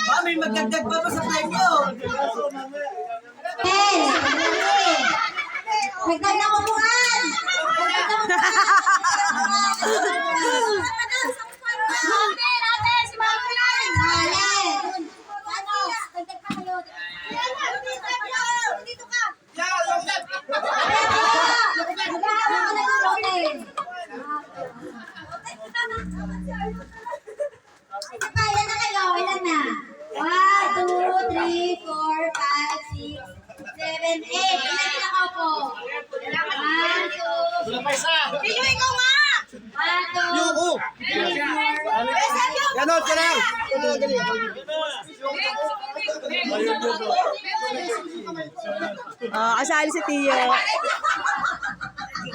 May magdagdag pa pa sa premyo. Ten. Magdagdag ko buwan. Ilan na kayo? Ilan na? 1, 2, 3, 4, 5, 6, 7, 8. Ilan na ako po? 1, 2, Pilyo, ikaw nga! 1, 2, 3, 4. Ganot ka lang. Kasali si Tio.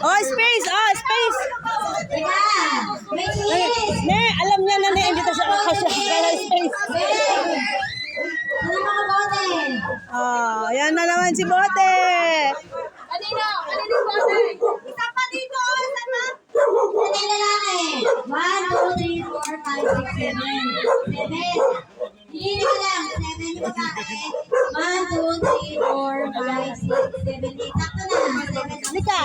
Oh, space! Oh, space! Teka, may cheese! Ne, alam niya na ne, hindi siya kaya space. Ano mga bote? Ayan na naman si Bote. Kanino? Kanino bote? Isa pa dito! Isa na? Ano yung lalaki? 1, 2, 3, 4, 5, 6, 7. 7. Hindi ka lang. 7 yung babae. 1, 2, 3, 4, 5, 6, 7, 8. Sakto na. 7. Halika.